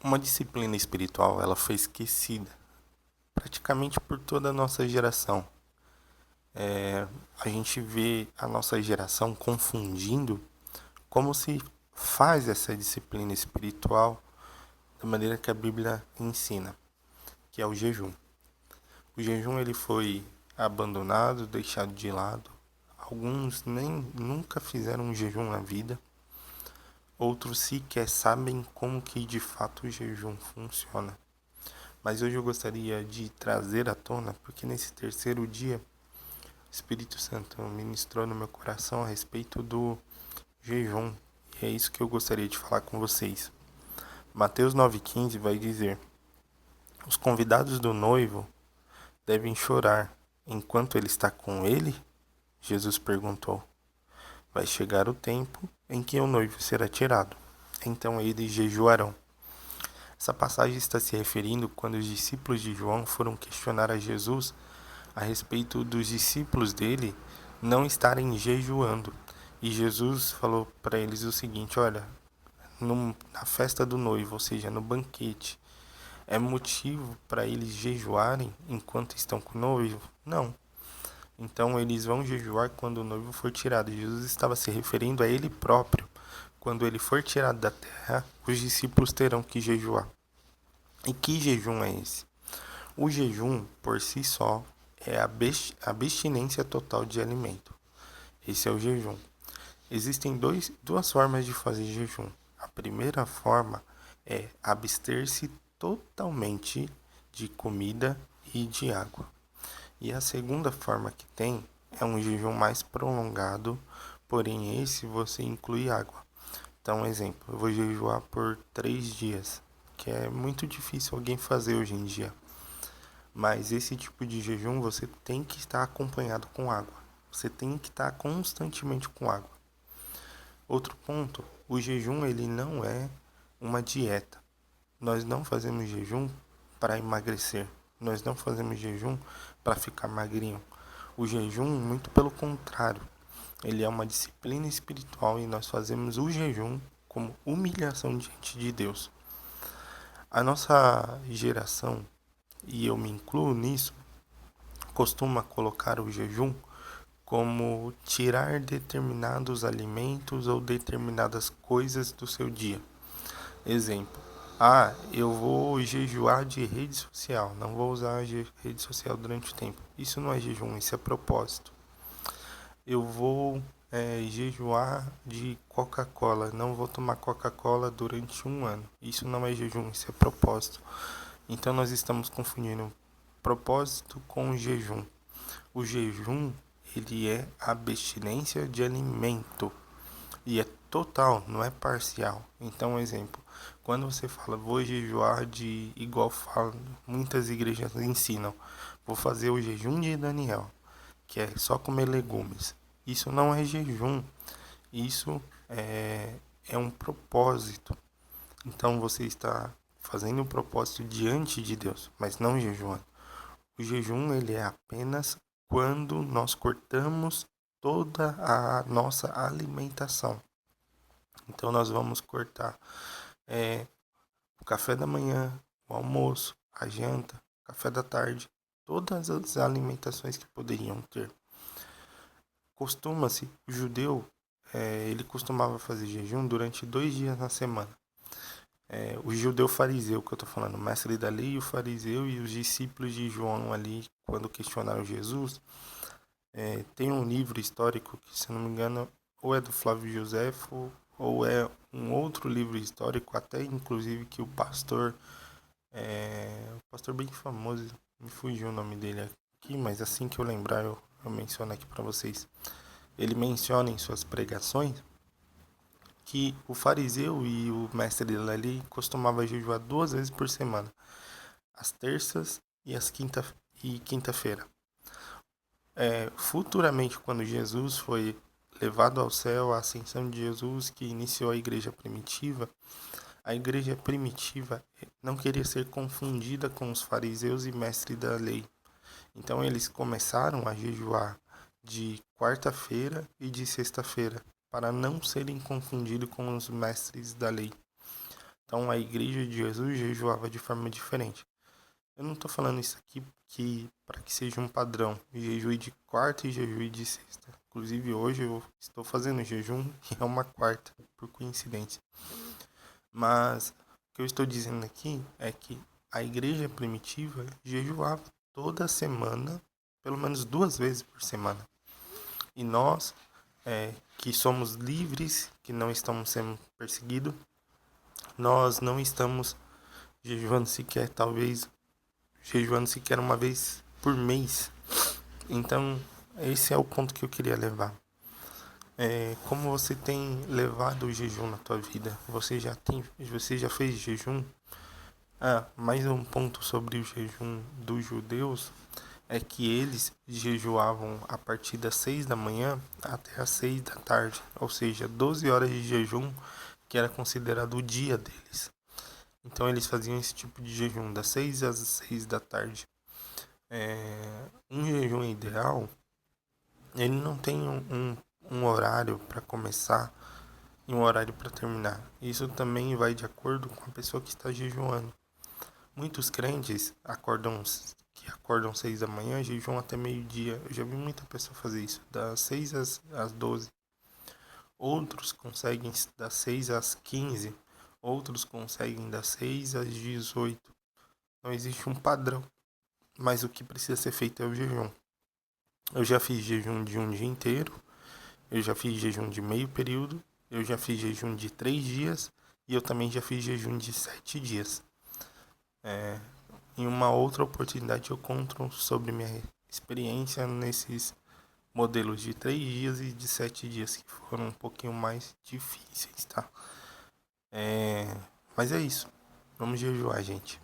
Uma disciplina espiritual, ela foi esquecida praticamente por toda a nossa geração. A gente vê a nossa geração confundindo como se faz essa disciplina espiritual da maneira que a Bíblia ensina, que é o jejum. O jejum ele foi abandonado, deixado de lado. Alguns nem nunca fizeram um jejum na vida. Outros sequer sabem como que de fato o jejum funciona. Mas hoje eu gostaria de trazer à tona, porque nesse terceiro dia, o Espírito Santo ministrou no meu coração a respeito do jejum. E é isso que eu gostaria de falar com vocês. Mateus 9,15 vai dizer: os convidados do noivo devem chorar enquanto ele está com ele? Jesus perguntou. Vai chegar o tempo em que o noivo será tirado. Então eles jejuarão. Essa passagem está se referindo quando os discípulos de João foram questionar a Jesus a respeito dos discípulos dele não estarem jejuando. E Jesus falou para eles o seguinte: olha, na festa do noivo, ou seja, no banquete, é motivo para eles jejuarem enquanto estão com o noivo? Não. Então eles vão jejuar quando o noivo for tirado. Jesus estava se referindo a ele próprio. Quando ele for tirado da terra, os discípulos terão que jejuar. E que jejum é esse? O jejum, por si só, é a abstinência total de alimento. Esse é o jejum. Existem duas formas de fazer jejum. A primeira forma é abster-se totalmente de comida e de água. E a segunda forma que tem é um jejum mais prolongado, porém esse você inclui água. Então, exemplo, eu vou jejuar por 3 dias, que é muito difícil alguém fazer hoje em dia. Mas esse tipo de jejum você tem que estar acompanhado com água. Você tem que estar constantemente com água. Outro ponto, o jejum ele não é uma dieta. Nós não fazemos jejum para emagrecer. Nós não fazemos jejum para ficar magrinho. O jejum, muito pelo contrário, ele é uma disciplina espiritual e nós fazemos o jejum como humilhação diante de Deus. A nossa geração, e eu me incluo nisso, costuma colocar o jejum como tirar determinados alimentos ou determinadas coisas do seu dia. Exemplo: eu vou jejuar de rede social, não vou usar a rede social durante o tempo. Isso não é jejum, isso é propósito. Eu vou jejuar de Coca-Cola, não vou tomar Coca-Cola durante um ano. Isso não é jejum, isso é propósito. Então nós estamos confundindo propósito com jejum. O jejum, ele é abstinência de alimento e é total, não é parcial. Então, exemplo, quando você fala vou jejuar de, igual falam, muitas igrejas ensinam, vou fazer o jejum de Daniel, que é só comer legumes. Isso não é jejum, isso é um propósito. Então você está fazendo um propósito diante de Deus, mas não jejuando. O jejum ele é apenas quando nós cortamos toda a nossa alimentação. Então nós vamos cortar o café da manhã, o almoço, a janta, o café da tarde, todas as alimentações que poderiam ter. Costuma-se, o judeu, ele costumava fazer jejum durante 2 dias na semana. O judeu fariseu que eu estou falando, o mestre da lei, o fariseu e os discípulos de João ali, quando questionaram Jesus, tem um livro histórico que, se não me engano, ou é do Flávio Josefo, ou é um outro livro histórico, até inclusive que o pastor bem famoso, me fugiu o nome dele aqui, mas assim que eu lembrar eu menciono aqui para vocês. Ele menciona em suas pregações que o fariseu e o mestre da lei costumava jejuar 2 vezes por semana, às terças e às quinta-feira. Futuramente, quando Jesus foi levado ao céu, a ascensão de Jesus que iniciou a igreja primitiva não queria ser confundida com os fariseus e mestres da lei. Então eles começaram a jejuar de quarta-feira e de sexta-feira, para não serem confundidos com os mestres da lei. Então a igreja de Jesus jejuava de forma diferente. Eu não estou falando isso aqui para que seja um padrão. Jejum de quarta e jejum de sexta. Inclusive hoje eu estou fazendo jejum e é uma quarta, por coincidência. Mas o que eu estou dizendo aqui é que a igreja primitiva jejuava toda semana, pelo menos 2 vezes por semana. E nós, que somos livres, que não estamos sendo perseguidos, nós não estamos jejuando sequer uma vez por mês. Então, esse é o ponto que eu queria levar. Como você tem levado o jejum na tua vida? Você já fez jejum? Mais um ponto sobre o jejum dos judeus é que eles jejuavam a partir das 6 da manhã até as 6 da tarde, ou seja, 12 horas de jejum, que era considerado o dia deles. Então eles faziam esse tipo de jejum das 6 às 6 da tarde. Um jejum ideal, ele não tem um horário para começar e um horário para terminar. Isso também vai de acordo com a pessoa que está jejuando. Muitos crentes que acordam 6 da manhã, jejuam até meio-dia. Eu já vi muita pessoa fazer isso, das 6 às 12. Outros conseguem das 6 às 15. Outros conseguem das 6 às 18. Não existe um padrão, mas o que precisa ser feito é o jejum. Eu já fiz jejum de um dia inteiro, eu já fiz jejum de meio período, eu já fiz jejum de 3 dias e eu também já fiz jejum de 7 dias. Em uma outra oportunidade eu conto sobre minha experiência nesses modelos de 3 dias e de 7 dias, que foram um pouquinho mais difíceis, tá? Mas é isso. Vamos jejuar, gente.